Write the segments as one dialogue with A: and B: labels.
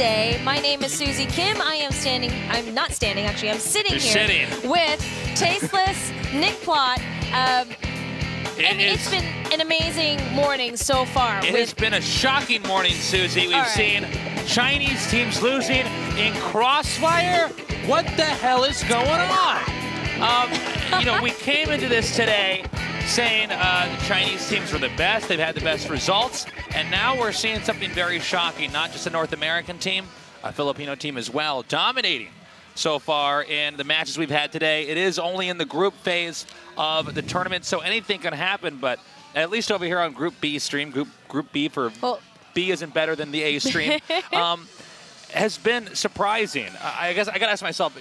A: day. My name is Susie Kim. I'm not standing, actually. I'm sitting here with Tasteless, Nick Plott. It's been an amazing morning so far.
B: It has been a shocking morning, Susie. We've seen Chinese teams losing in Crossfire. What the hell is going on? You know, we came into this today saying the Chinese teams were the best. They've had the best results. And now we're seeing something very shocking. Not just a North American team, a Filipino team as well, dominating so far in the matches we've had today. It is only in the group phase of the tournament, so anything can happen. But at least over here on Group B stream, Group B for B isn't better than the A stream, has been surprising. I guess I got to ask myself,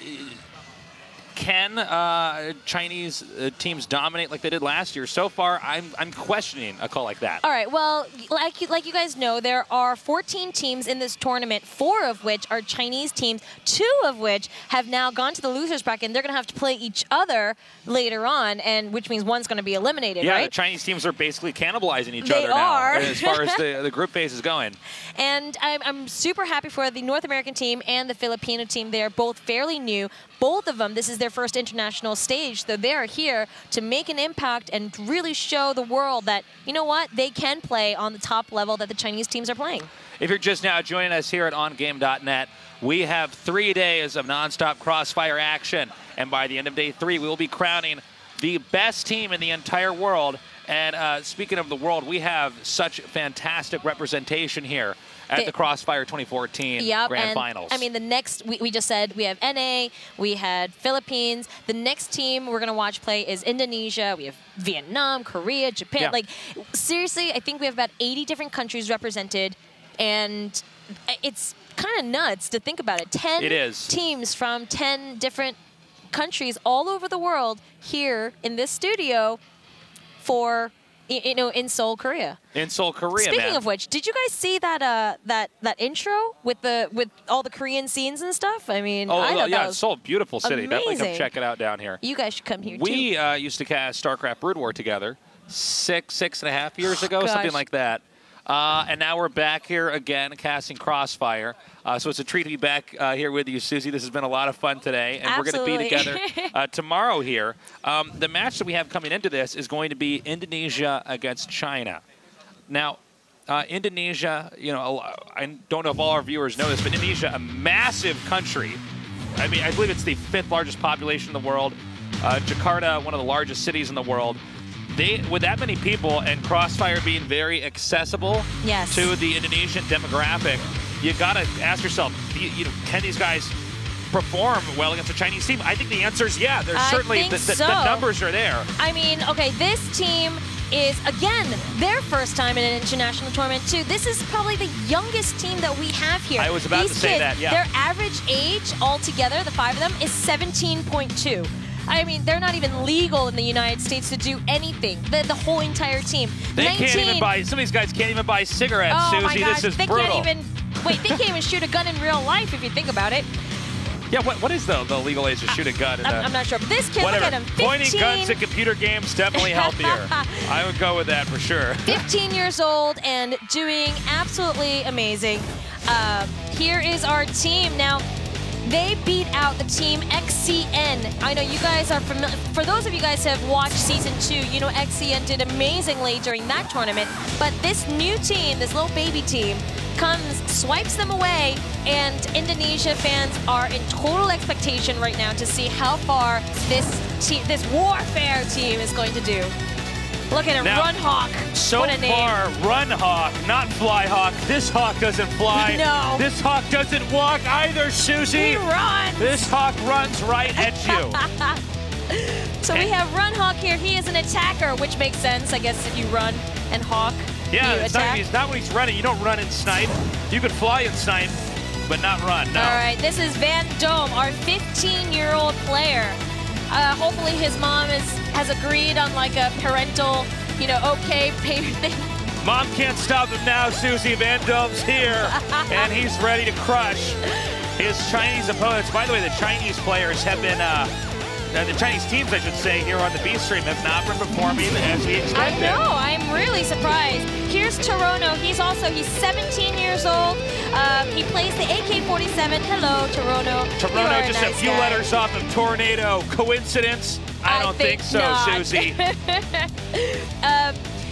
B: can Chinese teams dominate like they did last year? So far, I'm questioning a call like that.
A: All right. Well, like you guys know, there are 14 teams in this tournament, 4 of which are Chinese teams, 2 of which have now gone to the losers bracket, and they're going to have to play each other later on, and which means one's going to be eliminated,
B: yeah,
A: right?
B: The Chinese teams are basically cannibalizing each other now as far as the group phase is going.
A: And I'm super happy for the North American team and the Filipino team. They're both fairly new. Both of them, this is their first international stage, so they're here to make an impact and really show the world that, you know what, they can play on the top level that the Chinese teams are playing.
B: If you're just now joining us here at OnGame.net, we have 3 days of nonstop Crossfire action, and by the end of day 3, we will be crowning the best team in the entire world. And speaking of the world, we have such fantastic representation here at the Crossfire 2014 Grand Finals.
A: I mean, the next, we just said we have NA, we had Philippines. The next team we're going to watch play is Indonesia. We have Vietnam, Korea, Japan.
B: Yeah.
A: Like, seriously, I think we have about 80 different countries represented, and it's kind of nuts to think about it. 10 teams from 10 different countries all over the world here in this studio for, you know, in Seoul, Korea.
B: In Seoul, Korea,
A: Speaking of which, did you guys see that that intro with all the Korean scenes and stuff? I mean, I thought that was
B: Seoul, beautiful city.
A: amazing.
B: Definitely come check it out down here.
A: You guys should come here too.
B: We used to cast StarCraft Brood War together 6.5 years ago, something like that. And now we're back here again casting Crossfire. So it's a treat to be back here with you, Susie. This has been a lot of fun today, and
A: Absolutely.
B: we're going to be together tomorrow here. The match that we have coming into this is going to be Indonesia against China. Now, Indonesia, you know, I don't know if all our viewers know this, but Indonesia, a massive country. I mean, I believe it's the 5th largest population in the world. Jakarta, one of the largest cities in the world. With that many people and Crossfire being very accessible to the Indonesian demographic, you got to ask yourself, you know, can these guys perform well against a Chinese team? I think the answer is yeah. There's certainly the numbers are there.
A: I mean, okay, this team is, again, their first time in an international tournament, too. This is probably the youngest team that we have here.
B: I was about to say that, yeah.
A: Their average age altogether, the 5 of them, is 17.2. I mean, they're not even legal in the United States to do anything. The whole entire team.
B: They can't even buy, some of these guys can't even buy cigarettes, Susie.
A: My gosh,
B: this is
A: they
B: brutal.
A: Can't even, wait, they can't even shoot a gun in real life if you think about it.
B: Yeah, what is the legal age to shoot a gun?
A: I'm not sure, but this kid, look at him, 15.
B: Pointing guns at computer games, definitely healthier. I would go with that for sure.
A: 15 years old and doing absolutely amazing. Here is our team. Now, they beat out the team XCN. I know you guys are familiar. For those of you guys who have watched Season 2, you know XCN did amazingly during that tournament. But this new team, this little baby team, comes, swipes them away, and Indonesia fans are in total expectation right now to see how far this Warfare team is going to do. Look at him, now, Run Hawk.
B: So
A: what a name.
B: far, Run Hawk, not Fly Hawk. This Hawk doesn't fly.
A: No.
B: This Hawk doesn't walk either, Susie.
A: He runs.
B: This Hawk runs right at you.
A: So we have Run Hawk here. He is an attacker, which makes sense, I guess, if you run and hawk.
B: Yeah, it's not when he's running. You don't run and snipe. You could fly and snipe, but not run. No.
A: All right, this is Van Dome, our 15-year-old player. Hopefully his mom has agreed on like a parental, you know, okay payment thing.
B: Mom can't stop him now, Susie. Van Dome's here, and he's ready to crush his Chinese opponents. By the way, the Chinese players have been the Chinese teams, I should say, here on the B stream have not been performing as we expected.
A: I know, I'm really surprised. Here's Toronto. He's 17 years old. He plays the AK-47. Hello, Toronto.
B: Toronto, just a few letters off of Tornado. Coincidence? I don't think so,
A: not.
B: Susie.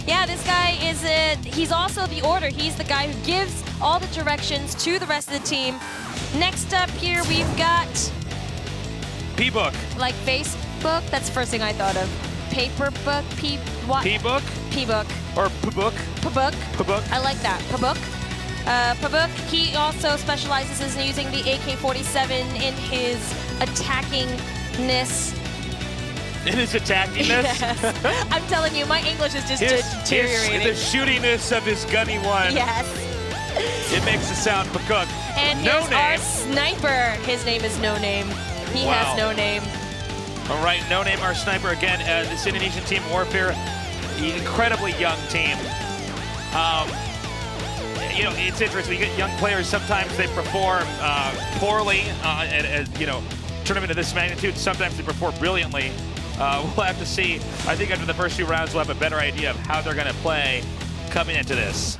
A: Yeah, this guy is he's also the order. He's the guy who gives all the directions to the rest of the team. Next up here, we've got
B: P-Book.
A: Like Facebook? That's the first thing I thought of. Paper book? What?
B: P-Book?
A: P-Book.
B: Or P-Book?
A: P-Book.
B: P-Book.
A: I like that. P-Book. P-Book, he also specializes in using the AK-47 in his attackingness.
B: In his attackingness?
A: Yes. I'm telling you, my English is just deteriorating.
B: The shootiness of his gunny one.
A: Yes.
B: It makes it sound P-Cook.
A: And here's our sniper. His name is No Name. He has no name.
B: All right, No Name, our sniper again. This Indonesian team, Warfare, incredibly young team. You know, it's interesting. You get young players. Sometimes they perform poorly at tournament of this magnitude. Sometimes they perform brilliantly. We'll have to see. I think after the first few rounds, we'll have a better idea of how they're going to play coming into this.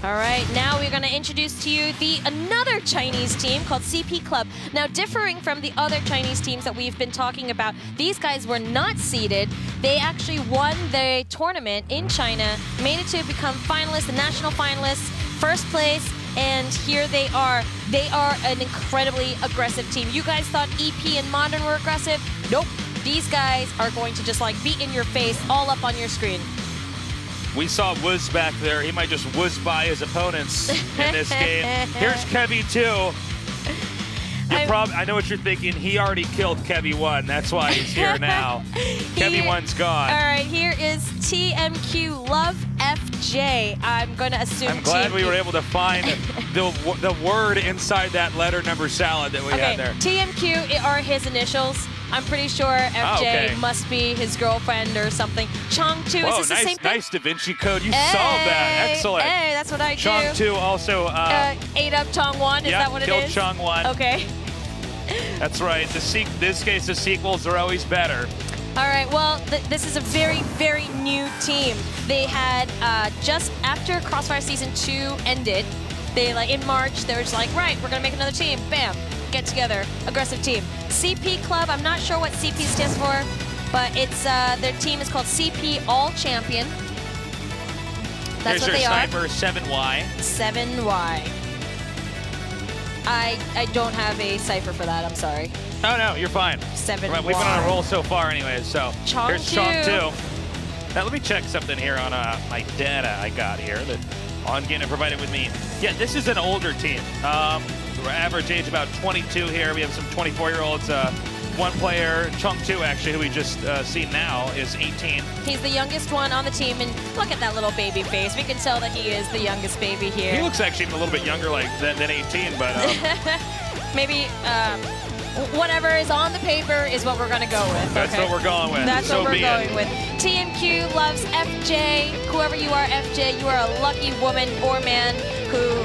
A: All right, now we're going to introduce to you another Chinese team called CP Club. Now, differing from the other Chinese teams that we've been talking about, these guys were not seeded. They actually won the tournament in China, made it to become finalists, the national finalists, first place, and here they are. They are an incredibly aggressive team. You guys thought EP and Modern were aggressive? Nope. These guys are going to just like be in your face, all up on your screen.
B: We saw Wooz back there. He might just whiz by his opponents in this game. Here's Kevy 2. I know what you're thinking. He already killed Kevy 1. That's why he's here now. Kevy 1's gone.
A: All right, here is TMQ Love FJ. I'm going to assume
B: I'm glad we were able to find the word inside that letter number salad that we had there.
A: TMQ are his initials. I'm pretty sure FJ must be his girlfriend or something. Chong2, is this the same thing?
B: Nice Da Vinci Code. You solved that. Excellent.
A: Hey, that's what I do.
B: Chong2 also...
A: ate up Chong1, is that what it is?
B: Killed Chong1.
A: Okay.
B: That's right. This case, the sequels are always better.
A: All right, well, this is a very, very new team. They had, just after Crossfire Season 2 ended, in March, they were just like, right, we're going to make another team. Bam. Get together, aggressive team. CP Club, I'm not sure what CP stands for, but it's their team is called CP All Champion. That's what they are.
B: Here's your sniper, 7Y.
A: 7Y. I don't have a cipher for that, I'm sorry.
B: Oh no, you're fine.
A: 7Y.
B: Right, we've been on a roll so far anyways, so here's Chong2. Now let me check something here on my data I got here that OnGain provided with me. Yeah, this is an older team. Average age about 22 here. We have some 24-year-olds. One player, Chong2 actually, who we just seen now, is 18.
A: He's the youngest one on the team, and look at that little baby face. We can tell that he is the youngest baby here.
B: He looks actually a little bit younger than 18, but...
A: Maybe whatever is on the paper is what we're going to go with.
B: That's what we're going with.
A: That's what we're going with. TMQ loves FJ. Whoever you are, FJ, you are a lucky woman or man who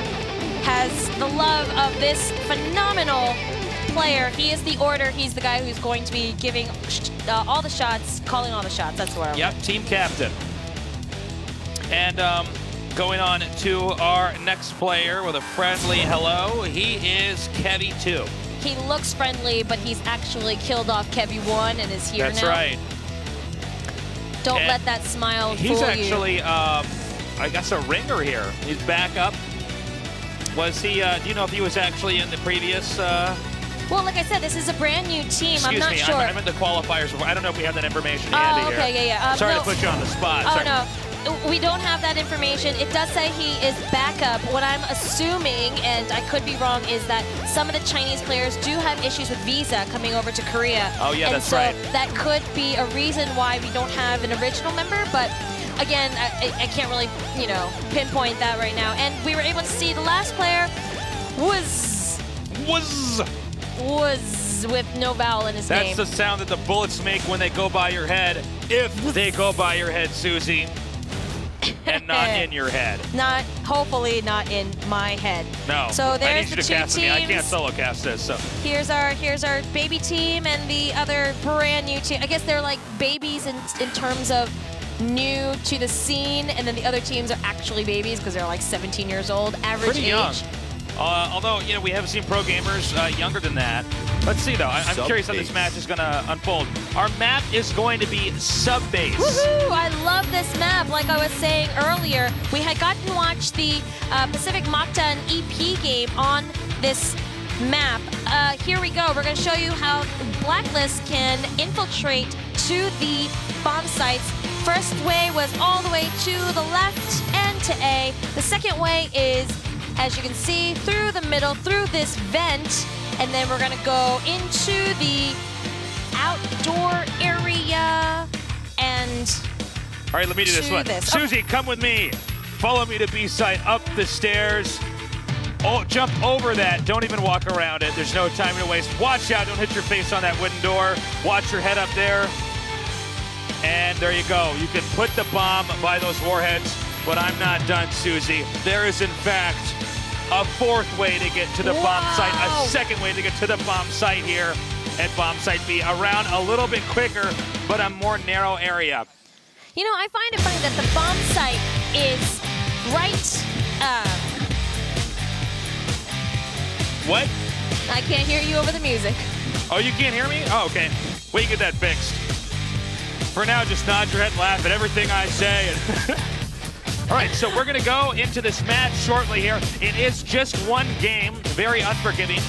A: has the love of this phenomenal player. He is the order. He's the guy who's going to be giving all the shots, calling all the shots. That's where I'm
B: Yep, team captain. And going on to our next player with a friendly hello. He is Kevy 2.
A: He looks friendly, but he's actually killed off Kevy 1 and is here now.
B: That's right.
A: Don't let that smile fool you.
B: He's actually, I guess, a ringer here. He's back up. Was he, do you know if he was actually in the previous...
A: Well, like I said, this is a brand new team.
B: Excuse
A: I'm not
B: me,
A: sure.
B: I'm in the qualifiers. I don't know if we have that information handy here.
A: Okay, yeah.
B: Sorry to put you on the spot.
A: Oh, no. We don't have that information. It does say he is backup. What I'm assuming, and I could be wrong, is that some of the Chinese players do have issues with visa coming over to Korea.
B: Oh, yeah, that's
A: right. And so that could be a reason why we don't have an original member, but again, I can't really, pinpoint that right now. And we were able to see the last player was with no vowel in his name.
B: That's the sound that the bullets make when they go by your head. If they go by your head, Susie. and not in your head.
A: Hopefully not in my head.
B: No.
A: So there's
B: I need you
A: the
B: to
A: two
B: cast
A: teams.
B: me. I can't solo cast this. So
A: here's our baby team and the other brand new team. I guess they're like babies in terms of new to the scene, and then the other teams are actually babies because they're like 17 years old, average
B: pretty
A: age.
B: young. Although, you know, we have seen pro gamers younger than that. Let's see, though. I'm curious how this match is going to unfold. Our map is going to be sub-base.
A: Woohoo! I love this map. Like I was saying earlier, we had gotten to watch the Pacific Makta and EP game on this map. Here we go. We're going to show you how Blacklist can infiltrate to the bomb sites. First way was all the way to the left and to A. The second way is, as you can see, through the middle, through this vent, and then we're gonna go into the outdoor area and
B: all right, let me do this one. Susie, come with me. Follow me to B site, up the stairs. Oh, jump over that. Don't even walk around it. There's no time to waste. Watch out, don't hit your face on that wooden door. Watch your head up there. And there you go. You can put the bomb by those warheads, but I'm not done, Susie. There is, in fact, a fourth way to get to the bomb site, a second way to get to the bomb site here at bomb site B, around a little bit quicker, but a more narrow area.
A: You know, I find it funny that the bomb site is right...
B: What?
A: I can't hear you over the music.
B: Oh, you can't hear me? Oh, okay. We can get that fixed. For now, just nod your head and laugh at everything I say. All right, so we're going to go into this match shortly here. It is just one game, very unforgiving.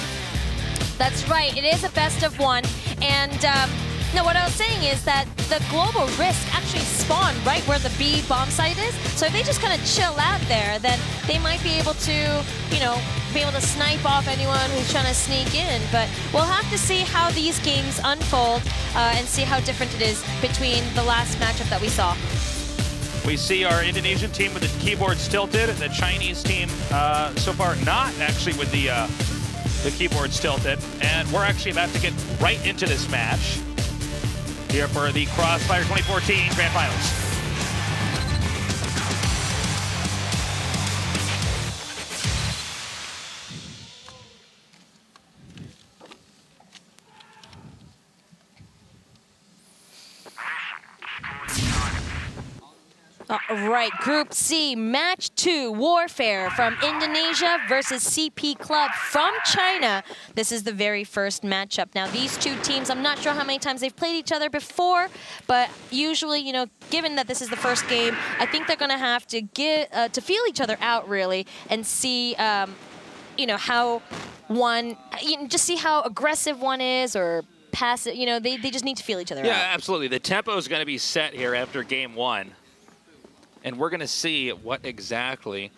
A: That's right. It is a best of one. And no, what I was saying is that the global risk actually spawned right where the B bomb site is. So if they just kind of chill out there, then they might be able to, you know, be able to snipe off anyone who's trying to sneak in. But we'll have to see how these games unfold and see how different it is between the last matchup that we saw.
B: We see our Indonesian team with the keyboards tilted, the Chinese team so far not actually with the keyboards tilted. And we're actually about to get right into this match here for the Crossfire 2014 Grand Finals.
A: All right, Group C, Match 2, Warfare from Indonesia versus CP Club from China. This is the very first matchup. Now, these two teams, I'm not sure how many times they've played each other before, but usually, you know, given that this is the first game, I think they're going to have to get to feel each other out, really, and see, you know, how one, just see how aggressive one is or passive. You know, they just need to feel each other out.
B: Yeah, absolutely. The tempo is going to be set here after game one. And we're going to see what exactly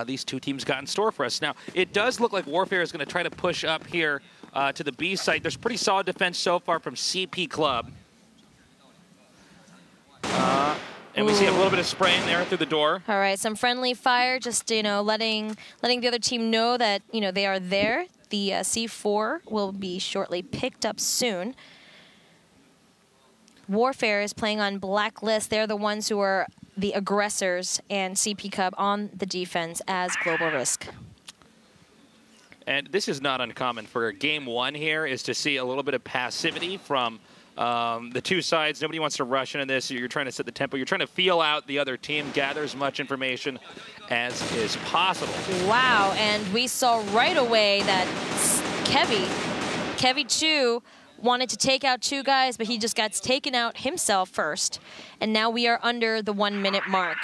B: these two teams got in store for us. Now, it does look like Warfare is going to try to push up here to the B site. There's pretty solid defense so far from CP Club. And we see a little bit of spraying there through the door.
A: All right, some friendly fire, just, you know, letting the other team know that, you know, they are there. The C4 will be shortly picked up soon. Warfare is playing on Blacklist. They're the ones who are the aggressors, and CP Club on the defense as global risk.
B: And this is not uncommon for game one here, is to see a little bit of passivity from the two sides. Nobody wants to rush into this. You're trying to set the tempo. You're trying to feel out the other team, gather as much information as is possible.
A: Wow, and we saw right away that Kevy 2 wanted to take out two guys, but he just got taken out himself first. And now we are under the 1 minute mark.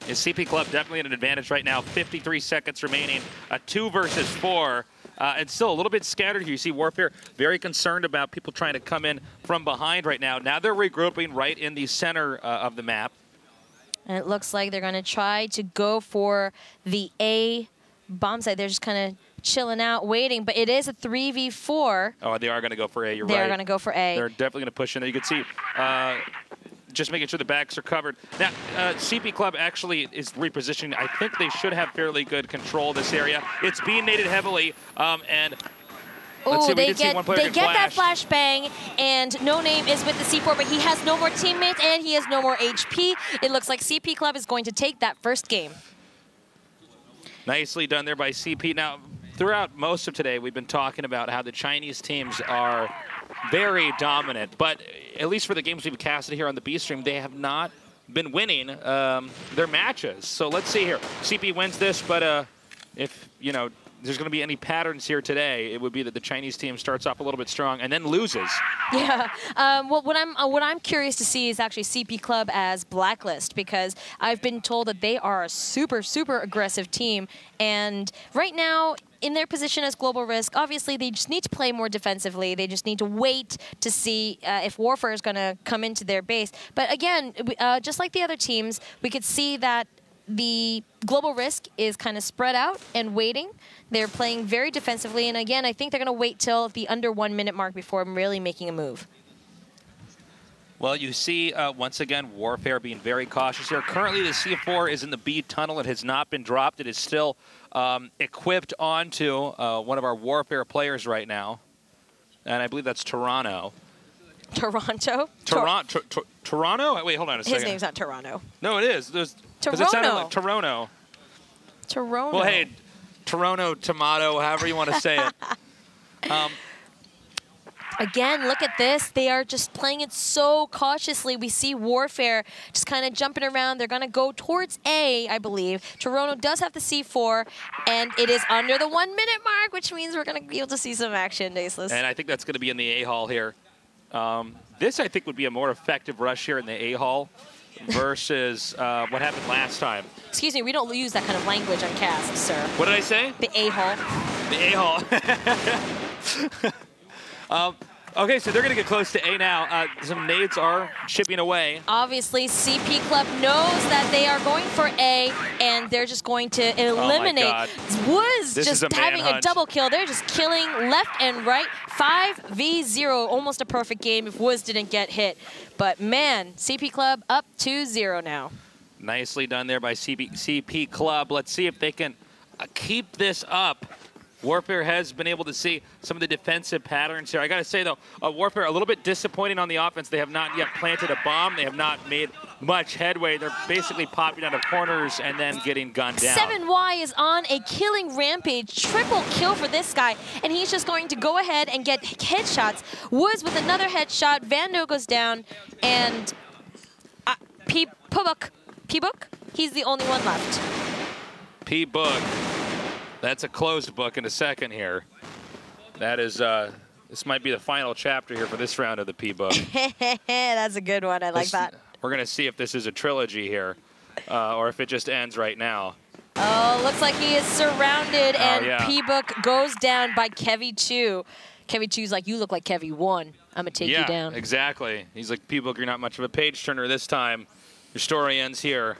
B: Is CP Club definitely at an advantage right now? 53 seconds remaining, a 2 versus 4. And still a little bit scattered here. You see Warfare very concerned about people trying to come in from behind right now. Now they're regrouping right in the center of the map.
A: And it looks like they're going to try to go for the A bomb site. They're just kind of chilling out, waiting, but it is a 3v4.
B: Oh, they are going to go for A, you're right.
A: They're going to go for A.
B: They're definitely going to push in there. You can see just making sure the backs are covered. Now, CP Club actually is repositioning. I think they should have fairly good control of this area. It's being naded heavily, and
A: Oh, they get that flashbang, and No Name is with the C4, but he has no more teammates and he has no more HP. It looks like CP Club is going to take that first game.
B: Nicely done there by CP. Now, throughout most of today, we've been talking about how the Chinese teams are very dominant, but at least for the games we've casted here on the B stream, they have not been winning their matches. So let's see here. CP wins this, but if, you know, there's going to be any patterns here today, it would be that the Chinese team starts off a little bit strong and then loses.
A: Yeah. Well, what I'm curious to see is actually CP Club as Blacklist, because I've been told that they are a super, super aggressive team. And right now, in their position as global risk, obviously they just need to play more defensively. They just need to wait to see if Warfare is going to come into their base. But again, just like the other teams, we could see that the global risk is kind of spread out and waiting. They're playing very defensively, and again, I think they're going to wait till the under 1 minute mark before really making a move.
B: Well, you see, once again, Warfare being very cautious here. Currently, the C4 is in the B tunnel. It has not been dropped. It is still equipped onto one of our Warfare players right now, and I believe that's Toronto.
A: Toronto?
B: Toronto? Wait, hold on a second.
A: His name's not Toronto.
B: No, it is. Because it sounded like Toronto.
A: Toronto.
B: Well, hey, Toronto, tomato, however you want to say it.
A: Again, look at this. They are just playing it so cautiously. We see Warfare just kind of jumping around. They're going to go towards A, I believe. Toronto does have the C4, and it is under the 1 minute mark, which means we're going to be able to see some action, Daceless.
B: And I think that's going to be in the A-Hall here. This, I think, would be a more effective rush here in the A-Hall versus what happened last time.
A: Excuse me, we don't use that kind of language on cast, sir.
B: What did I say?
A: The A-Hall.
B: The A-Hall. Okay, so they're going to get close to A now. Some nades are chipping away.
A: Obviously, CP Club knows that they are going for A, and they're just going to eliminate. Woods just having a double kill. They're just killing left and right. 5v0, almost a perfect game if Woods didn't get hit. But man, CP Club up 2-0 now. Nicely
B: done there by CP Club. Let's see if they can keep this up. Warfare has been able to see some of the defensive patterns here. I got to say, though, Warfare a little bit disappointing on the offense. They have not yet planted a bomb. They have not made much headway. They're basically popping out of corners and then getting gunned down.
A: 7Y is on a killing rampage. Triple kill for this guy, and he's just going to go ahead and get headshots. Woods with another headshot. Vando goes down, and P-Book, he's the only one left.
B: P-Book. That's a closed book in a second here. That is, this might be the final chapter here for this round of the P-Book.
A: That's a good one. I like that.
B: We're going to see if this is a trilogy here, or if it just ends right now.
A: Oh, looks like he is surrounded, and P-Book goes down by Kevy2. Kevy2's like, you look like Kevy1. I'm going to take you down.
B: Yeah, exactly. He's like, P-Book, you're not much of a page-turner this time. Your story ends here.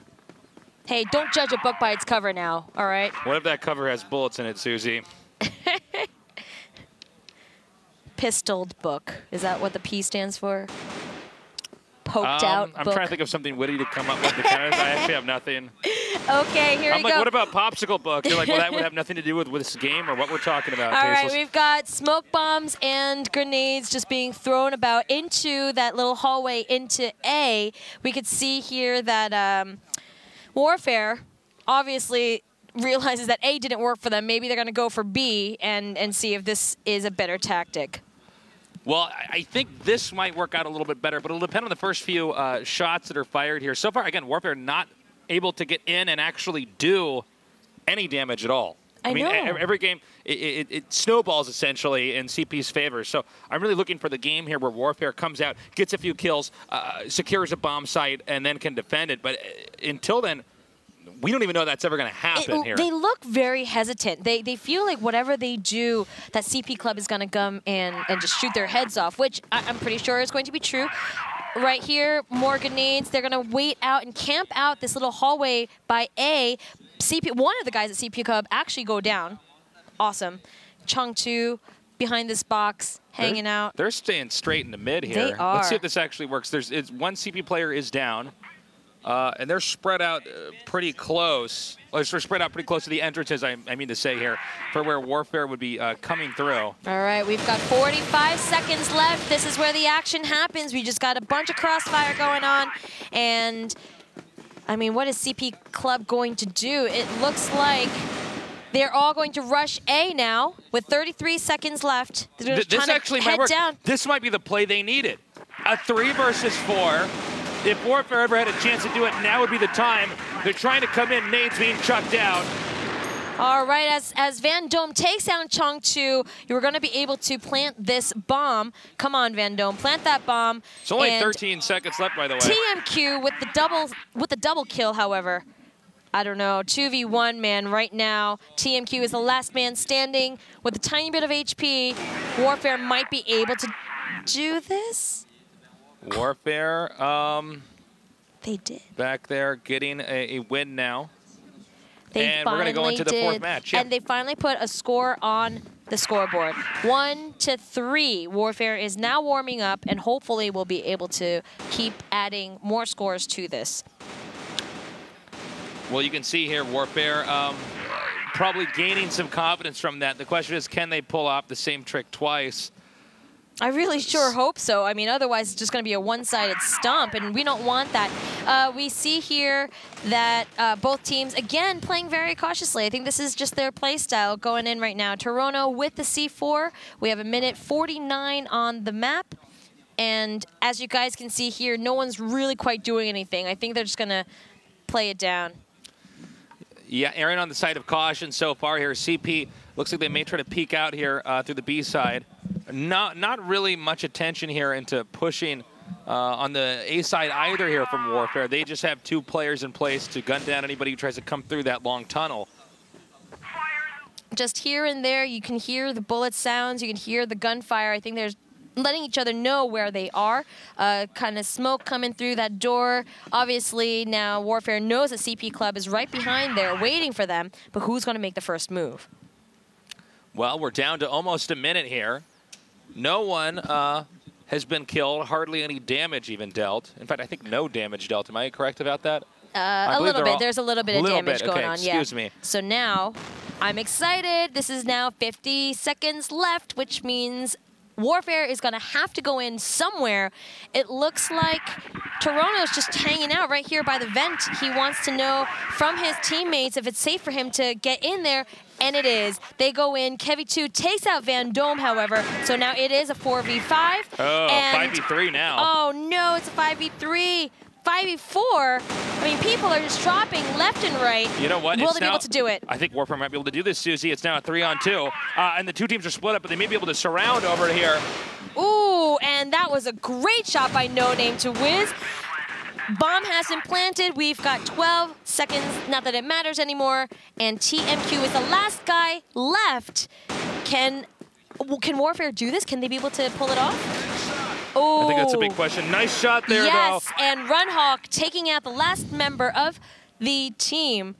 A: Hey, don't judge a book by its cover now, all right?
B: What if that cover has bullets in it, Susie?
A: Pistoled book. Is that what the P stands for? Poked out
B: I'm
A: book.
B: trying to think of something witty to come up with. I actually have nothing.
A: Okay, here we go.
B: What about popsicle book? You're like, well, that would have nothing to do with this game or what we're talking about.
A: All right, we've got smoke bombs and grenades just being thrown about into that little hallway into A. We could see here that Warfare obviously realizes that A didn't work for them. Maybe they're going to go for B and see if this is a better tactic.
B: Well, I think this might work out a little bit better, but it'll depend on the first few shots that are fired here. So far, again, Warfare not able to get in and actually do any damage at all. I mean, every game, it snowballs essentially in CP's favor. So I'm really looking for the game here where Warfare comes out, gets a few kills, secures a bomb site, and then can defend it. But until then, we don't even know that's ever going to happen here.
A: They look very hesitant. They feel like whatever they do, that CP Club is going to come and just shoot their heads off, which I'm pretty sure is going to be true. Right here, more grenades. They're going to wait out and camp out this little hallway by A. One of the guys at CP Club actually go down. Awesome. Chong2 behind this box, hanging out.
B: They're staying straight in the mid here.
A: They are.
B: Let's see if this actually works. One CP player is down, and they're spread out pretty close. Well, they're spread out pretty close to the entrances, I mean to say here, for where Warfare would be coming through.
A: All right, we've got 45 seconds left. This is where the action happens. We just got a bunch of Crossfire going on. And, I mean, what is CP Club going to do? It looks like they're all going to rush A now with 33 seconds left. They're just
B: this actually might work.
A: Down.
B: This might be the play they needed. A 3 versus 4. If Warfare ever had a chance to do it, now would be the time. They're trying to come in. Nade's being chucked out.
A: All right, as Van Dome takes down Chong 2, you're going to be able to plant this bomb. Come on, Van Dome, plant that bomb.
B: It's only 13 seconds left, by the way.
A: TMQ with the double kill, however. I don't know, 2v1, man, right now. TMQ is the last man standing with a tiny bit of HP. Warfare might be able to do this.
B: Warfare,
A: they did.
B: Back there getting a win now.
A: And
B: we're going to go into the 4th match. Yeah.
A: And they finally put a score on the scoreboard. 1-3. Warfare is now warming up, and hopefully we'll be able to keep adding more scores to this.
B: Well, you can see here Warfare probably gaining some confidence from that. The question is, can they pull off the same trick twice?
A: I really sure hope so. I mean, otherwise it's just going to be a one-sided stomp, and we don't want that. We see here that both teams, again, playing very cautiously. I think this is just their play style going in right now. Toronto with the C4. We have 1:49 on the map. And as you guys can see here, no one's really quite doing anything. I think they're just going to play it down.
B: Yeah, Aaron on the side of caution so far here. CP looks like they may try to peek out here through the B side. Not really much attention here into pushing on the A side either here from Warfare. They just have 2 players in place to gun down anybody who tries to come through that long tunnel.
A: Just here and there, you can hear the bullet sounds. You can hear the gunfire. I think there's letting each other know where they are. Kind of smoke coming through that door. Obviously, now Warfare knows that CP Club is right behind there waiting for them, but who's going to make the first move?
B: Well, we're down to almost a minute here. No one has been killed, hardly any damage even dealt. In fact, I think no damage dealt. Am I correct about that?
A: A little bit. There's a little bit of damage going on.
B: Excuse me.
A: So now, I'm excited. This is now 50 seconds left, which means Warfare is going to have to go in somewhere. It looks like Toronto's just hanging out right here by the vent. He wants to know from his teammates if it's safe for him to get in there, and it is. They go in. Kevy2 takes out Van Dome, however, so now it is a 4v5.
B: Oh, and 5v3 now.
A: Oh, no, it's a 5v3. 5v4. I mean, people are just dropping left and right.
B: You know what?
A: Will they be able to do it?
B: I think Warfare might be able to do this, Susie. It's now a 3-on-2. And the 2 teams are split up, but they may be able to surround over here.
A: Ooh, and that was a great shot by No Name to Wiz. Bomb has been planted. We've got 12 seconds. Not that it matters anymore. And TMQ is the last guy left. Can Warfare do this? Can they be able to pull it off? Oh,
B: I think that's a big question. Nice shot there, though.
A: Yes, and Runhawk taking out the last member of the team,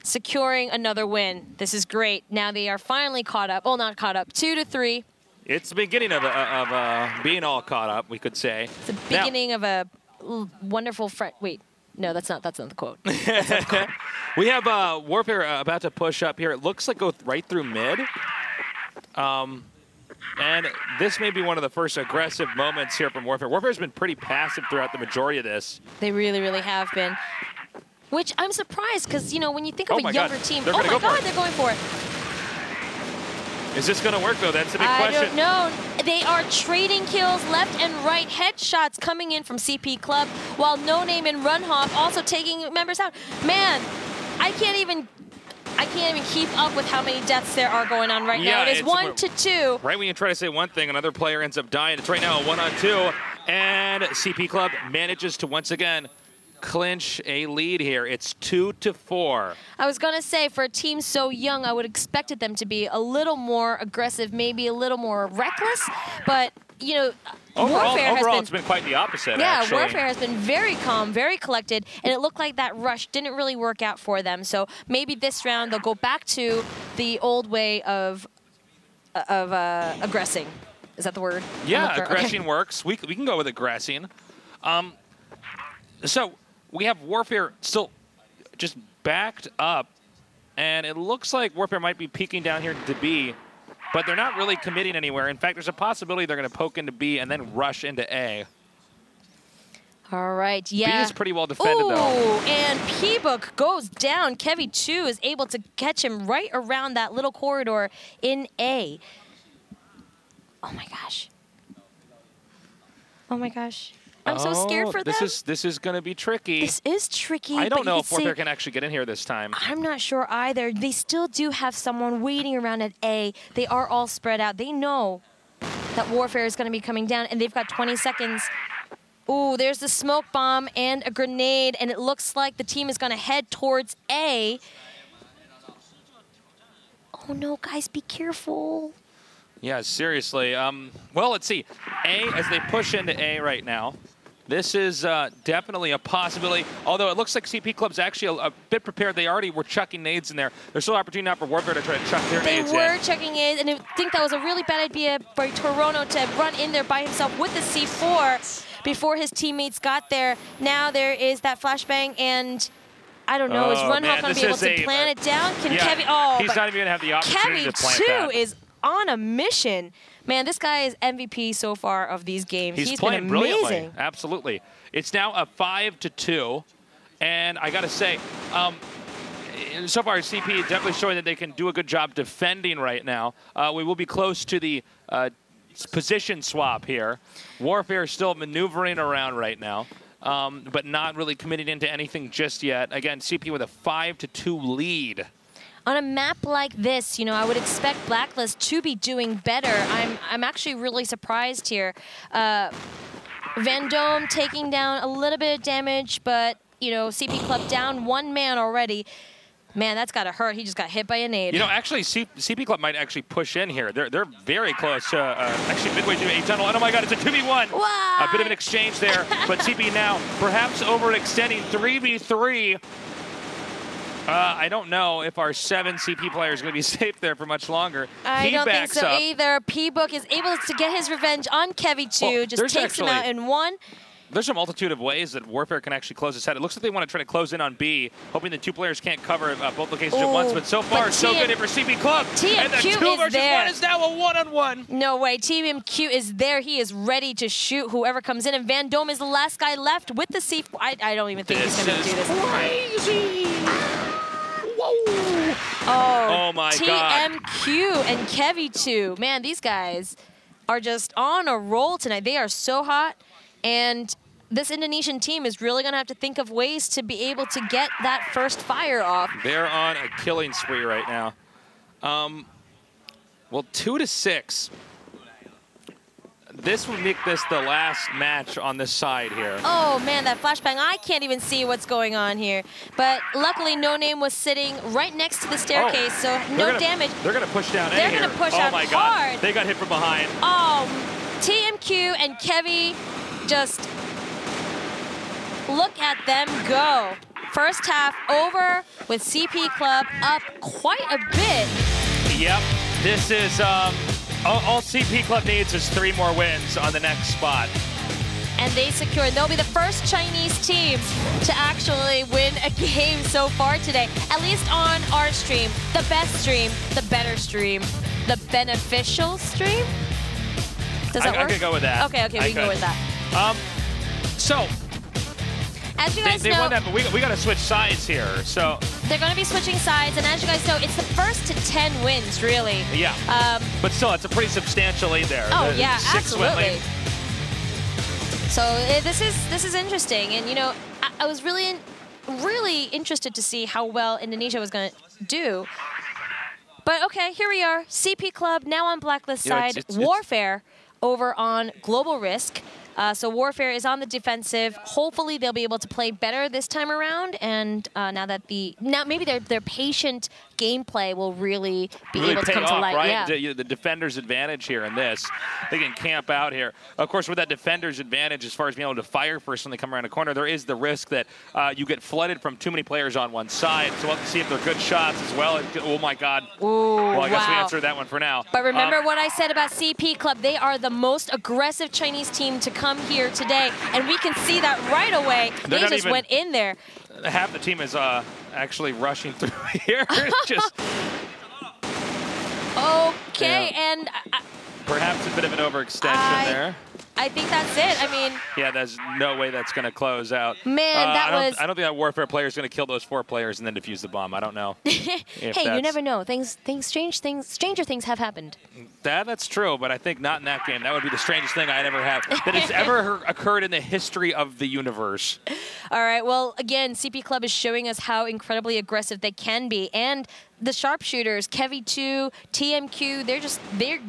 A: securing another win. This is great. Now they are finally caught up. Well, not caught up. 2-3.
B: It's the beginning of being all caught up, we could say.
A: It's the beginning of a wonderful friend. Wait, no, that's not the quote. That's not the quote.
B: We have Warfare about to push up here. It looks like go right through mid. And this may be one of the first aggressive moments here from Warfare. Warfare's been pretty passive throughout the majority of this.
A: They really, really have been. Which I'm surprised, because, you know, when you think of a younger team, oh my God, they're going for it.
B: Is this going to work, though? That's the big question.
A: I don't know. They are trading kills left and right. Headshots coming in from CP Club, while No Name and Runhawk also taking members out. Man, I can't even keep up with how many deaths there are going on right now. It is 1-2.
B: Right when you try to say one thing, another player ends up dying. It's right now a 1-on-2, and CP Club manages to once again clinch a lead here. It's 2-4. I
A: was going to say, for a team so young, I would expected them to be a little more aggressive, maybe a little more reckless, but, you know,
B: Overall, it's been quite the opposite, actually.
A: Warfare has been very calm, very collected, and it looked like that rush didn't really work out for them. So maybe this round they'll go back to the old way of aggressing. Is that the word?
B: Yeah, aggressing works. We can go with aggressing. So we have Warfare still just backed up And it looks like Warfare might be peeking down here to B, but they're not really committing anywhere. In fact, there's a possibility they're going to poke into B and then rush into A.
A: All right, yeah.
B: B is pretty well defended, though.
A: And P-Book goes down. Kevy2 is able to catch him right around that little corridor in A. Oh, my gosh. Oh, my gosh. I'm so scared for them.
B: This is going to be tricky.
A: This is tricky.
B: I don't know if Warfare can actually get in here this time.
A: I'm not sure either. They still do have someone waiting around at A. They are all spread out. They know that Warfare is going to be coming down, and they've got 20 seconds. Ooh, there's the smoke bomb and a grenade, and it looks like the team is going to head towards A. Oh, no, guys, be careful.
B: Yeah, seriously. Well, let's see. A, as they push into A right now, this is definitely a possibility, although it looks like CP Club's actually a bit prepared. They already were chucking nades in there. There's still opportunity now for Warfare to try to chuck their nades in.
A: They were chucking nades, and I think that was a really bad idea for Toronto to run in there by himself with the C4 before his teammates got there. Now there is that flashbang, and I don't know, is Runhawk going to be able to plant it down? Can Kevy? Oh,
B: he's not even going to have the opportunity to plant that.
A: Kevy2 is on a mission. Man, this guy is MVP so far of these games.
B: He's playing
A: been amazing.
B: Brilliantly. Absolutely. It's now a 5-2, and I got to say, so far CP is definitely showing that they can do a good job defending right now. We will be close to the position swap here. Warfare is still maneuvering around right now, but not really committing into anything just yet. Again, CP with a 5-2 lead.
A: On a map like this, you know, I would expect Blacklist to be doing better. I'm actually really surprised here. Vendome taking down a little bit of damage, but, you know, CP Club down one man already. Man, that's got to hurt. He just got hit by a nade.
B: You know, actually, CP Club might actually push in here. They're very close to actually midway through A tunnel. And oh my God, it's a 2v1.
A: What?
B: A bit of an exchange there, but CP now perhaps overextending 3v3. I don't know if our 7 CP player is going to be safe there for much longer.
A: I don't think so either. P-Book is able to get his revenge on Kevy2. Well, just takes him out in one.
B: There's a multitude of ways that Warfare can actually close his head. It looks like they want to try to close in on B, hoping the 2 players can't cover both locations at once. But so far, so good for CP Club.
A: And the 2 versus
B: 1 is now a 1-on-1.
A: No way. TMQ is there. He is ready to shoot whoever comes in. And Vendome is the last guy left with the C4. I don't even think he's going to do this.
B: Crazy.
A: Whoa.
B: Oh my God.
A: TMQ and Kevy2. Man, these guys are just on a roll tonight. They are so hot. And this Indonesian team is really going to have to think of ways to be able to get that first fire off.
B: They're on a killing spree right now. Well, 2-6. This would make this the last match on this side here.
A: Oh, man, that flashbang. I can't even see what's going on here. But luckily, No Name was sitting right next to the staircase, so no damage.
B: They're going to push down
A: They're going to push out hard.
B: Oh, my God. They got hit from behind.
A: Oh, TMQ and Kevy, just look at them go. First half over with CP Club up quite a bit.
B: Yep. This is... all CP Club needs is 3 more wins on the next spot.
A: And they secure, they'll be the first Chinese team to actually win a game so far today. At least on our stream, the best stream, the better stream, the beneficial stream. Does that work?
B: I could go with that.
A: Okay, we can go with that.
B: So,
A: as you guys know,
B: they won that, but we got to switch sides here. So
A: they're going to be switching sides, and as you guys know, it's the first to 10 wins, really.
B: Yeah. But still, it's a pretty substantial lead there.
A: Oh yeah,
B: 6
A: absolutely. So this is interesting, and you know, I was really interested to see how well Indonesia was going to do. But okay, here we are. CP Club now on Blacklist side. Warfare over on Global Risk. So Warfare is on the defensive. Hopefully they'll be able to play better this time around. And now maybe their patient gameplay will really be able to come to light.
B: Right?
A: Yeah.
B: The defender's advantage here in this. They can camp out here. Of course, with that defender's advantage, as far as being able to fire first when they come around a corner, there is the risk that you get flooded from too many players on one side. So we'll have to see if they're good shots as well. Oh my God.
A: Ooh,
B: well, I guess we answered that one for now.
A: But remember what I said about CP Club. They are the most aggressive Chinese team to come here today, and we can see that right away. They just went in there.
B: Half the team is actually rushing through here. Just
A: okay, yeah. And
B: perhaps a bit of an overextension there.
A: I think that's it. I mean,
B: yeah, there's no way that's going to close out.
A: Man,
B: I don't think that Warfare player is going to kill those 4 players and then defuse the bomb. I don't know.
A: Hey, you never know. Stranger things have happened.
B: That's true, but I think not in that game. That would be the strangest thing I'd ever have that has ever occurred in the history of the universe.
A: All right. Well, again, CP Club is showing us how incredibly aggressive they can be, and the sharpshooters, Kevy2, TMQ,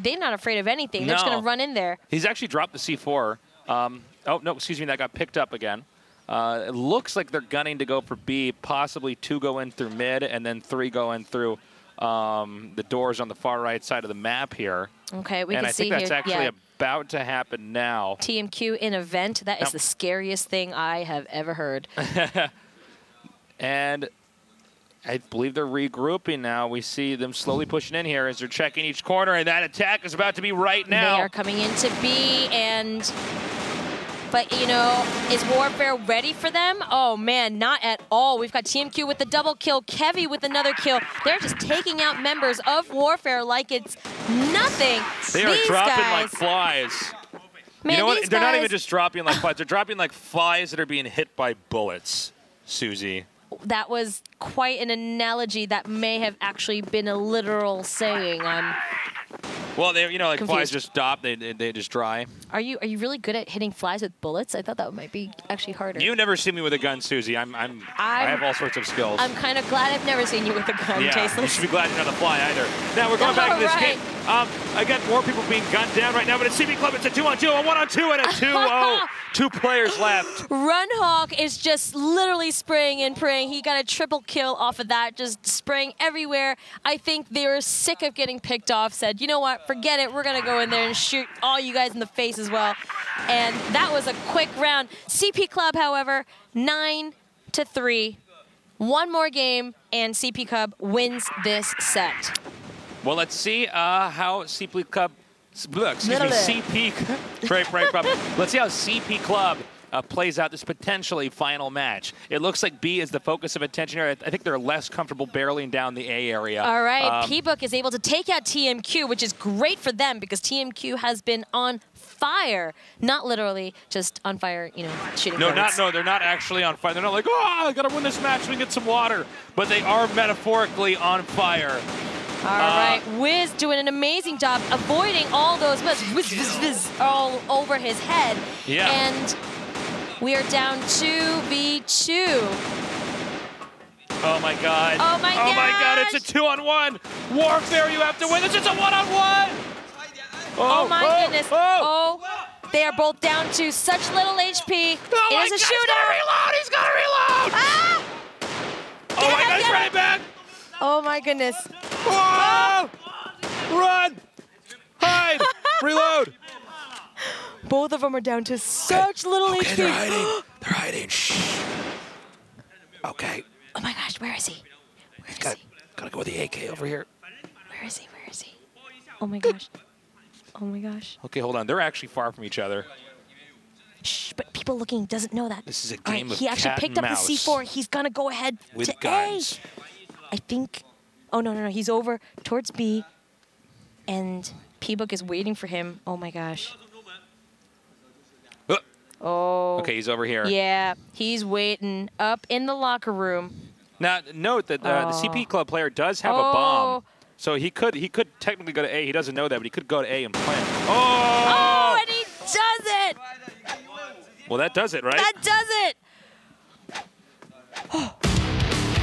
A: they're not afraid of anything. They're just going to run in there.
B: He's actually dropped the C4. Oh, no, excuse me, that got picked up again. It looks like they're gunning to go for B, possibly 2 go in through mid, and then 3 go in through the doors on the far right side of the map here.
A: Okay, we
B: and
A: can see
B: here. And I think that's
A: here,
B: actually about to happen now.
A: TMQ in a vent, that is the scariest thing I have ever heard.
B: And I believe they're regrouping now. We see them slowly pushing in here as they're checking each corner, and that attack is about to be right now.
A: They are coming into B, but, you know, is Warfare ready for them? Oh, man, not at all. We've got TMQ with the double kill, Kevy with another kill. They're just taking out members of Warfare like it's nothing.
B: They are dropping like flies.
A: Man,
B: you know what? They're not even just dropping like flies. They're dropping like flies that are being hit by bullets, Susie.
A: That was quite an analogy that may have actually been a literal saying.
B: Well, they, you know, like
A: confused.
B: Flies just stop, they just dry.
A: Are you really good at hitting flies with bullets? I thought that might be actually harder.
B: You've never seen me with a gun, Susie. I have all sorts of skills.
A: I'm kind of glad I've never seen you with a gun, Tasteless.
B: You should be glad you're not a fly either. Now we're going back to this game. Again, more people being gunned down right now, but it's CP Club. It's a 2-on-2, a 1-on-2, and a 2-0. 2 players left.
A: Runhawk is just literally spraying and praying. He got a triple kill off of that, just spraying everywhere. I think they were sick of getting picked off, said, you know what, forget it. We're going to go in there and shoot all you guys in the face as well. And that was a quick round. CP Club, however, 9-3. One more game, and CP Club wins this set.
B: Well, let's see how CP Club... Let's see how CP Club plays out this potentially final match. It looks like B is the focus of attention here. I think they're less comfortable barreling down the A area.
A: All right, P-Book is able to take out TMQ, which is great for them because TMQ has been on fire. Not literally just on fire, you know, shooting bullets.
B: No, they're not actually on fire. They're not like, oh, I gotta win this match so we can get some water. But they are metaphorically on fire.
A: All right, Wiz doing an amazing job avoiding all those whiz all over his head.
B: Yeah.
A: And we are down 2v2.
B: Oh my God.
A: Oh my God.
B: Oh my God, it's a 2-on-1. Warfare, you have to win this. It's a 1-on-1.
A: Oh my goodness. Oh, they are both down to such little HP.
B: Oh
A: it
B: my
A: is a
B: God,
A: shooter.
B: He's got to reload.
A: Ah!
B: Oh my God, he's running back.
A: Oh my goodness.
B: Whoa! Run! Hide! Reload!
A: Both of them are down to such little HP.
B: They're hiding. They're hiding. Shh. Okay.
A: Oh my gosh, where is he?
B: Gotta go with the AK over here.
A: Where is he? Where is he? Oh my gosh. Oh my gosh.
B: Okay, hold on. They're actually far from each other.
A: Shh, but people looking doesn't know that.
B: This is a game of
A: He actually picked up the C4. He's gonna go ahead
B: with
A: to
B: guns.
A: A. I think. Oh no! He's over towards B, and P-Book is waiting for him. Oh my gosh. Oh.
B: Okay, he's over here.
A: Yeah, he's waiting up in the locker room.
B: Now note that the CP Club player does have a bomb, so he could technically go to A. He doesn't know that, but he could go to A and plant.
A: Oh, and he does it.
B: Well, that does it, right?
A: That does it.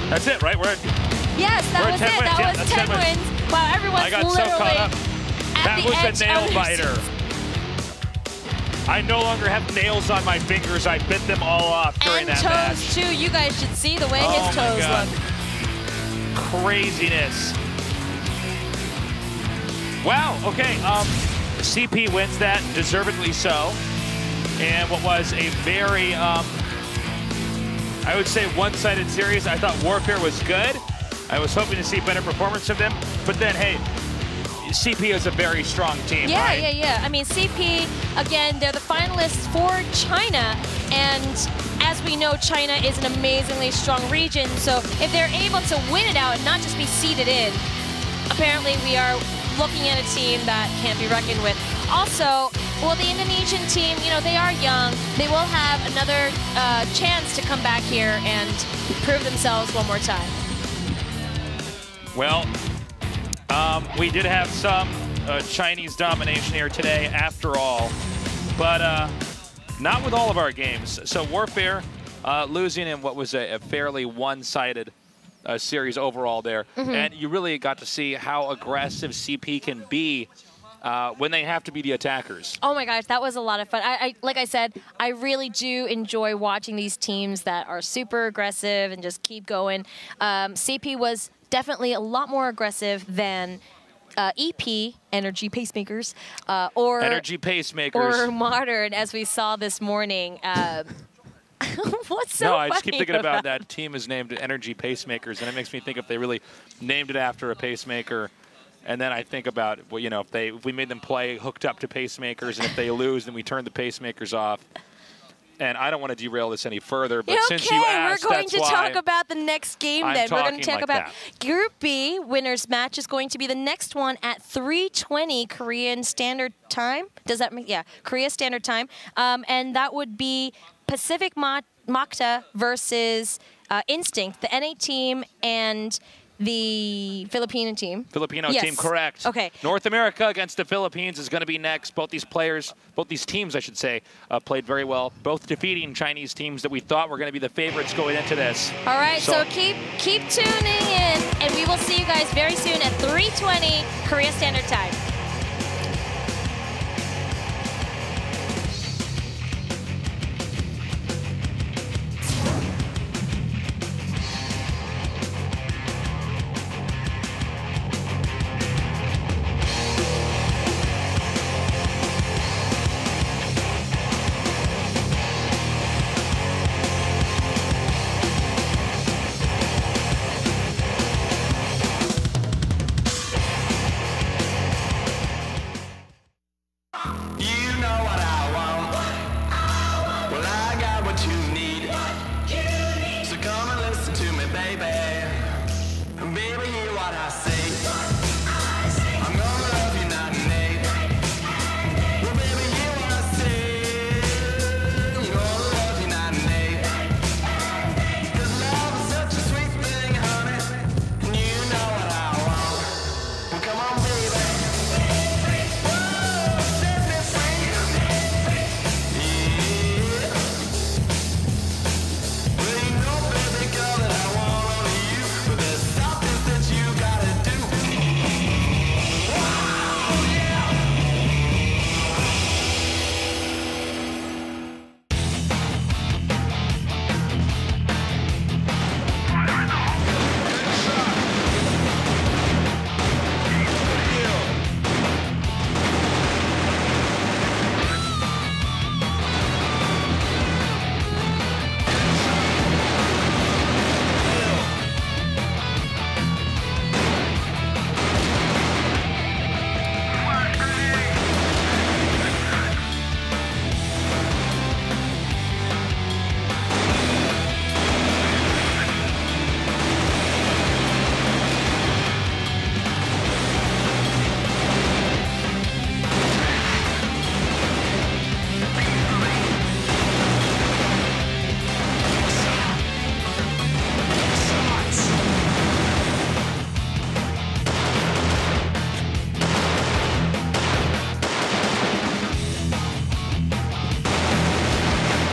B: That's it, right?
A: Yes, that was it. That was 10 wins. Wow, everyone's
B: I got so caught up. That was a nail biter. I no longer have nails on my fingers. I bit them all off during that match.
A: And toes, too. You guys should see the way his toes look.
B: Craziness. Wow, okay. CP wins that, deservedly so. And what was a very, I would say, one-sided series. I thought Warfare was good. I was hoping to see better performance from them. But then, hey, CP is a very strong team,
A: Yeah,
B: right?
A: yeah. I mean, CP, again, they're the finalists for China, and as we know, China is an amazingly strong region, so if they're able to win it out and not just be seeded in, apparently we are looking at a team that can't be reckoned with. Also, well, the Indonesian team, you know, they are young. They will have another chance to come back here and prove themselves one more time.
B: Well, we did have some Chinese domination here today after all, but not with all of our games. So Warfare losing in what was a fairly one-sided series overall there. And you really got to see how aggressive CP can be when they have to be the attackers.
A: Oh my gosh, that was a lot of fun. Like I said, I really do enjoy watching these teams that are super aggressive and just keep going. CP was definitely a lot more aggressive than EP, Energy Pacemakers, or
B: Energy Pacemakers.
A: or Modern, as we saw this morning. What's so funny?
B: No, I just keep thinking about that team is named Energy Pacemakers, and it makes me think if they really named it after a pacemaker. And then I think about, well, you know, if we made them play hooked up to pacemakers, and if they lose, then we turn the pacemakers off. And I don't want to derail this any further, but since you asked,
A: we're going to talk about the next game then. We're going to talk
B: like
A: about
B: that.
A: Group B winners match is going to be the next one at 3:20 Korean Standard Time. Does that mean, yeah, Korea Standard Time. And that would be Pacific Makta versus Instinct, the NA team, and the Filipino team.
B: Filipino
A: Yes.
B: team, correct.
A: Okay.
B: North America against the Philippines is going to be next. Both these teams, I should say, played very well. Both defeating Chinese teams that we thought were going to be the favorites going into this.
A: All right, so keep tuning in, and we will see you guys very soon at 3:20 Korea Standard Time.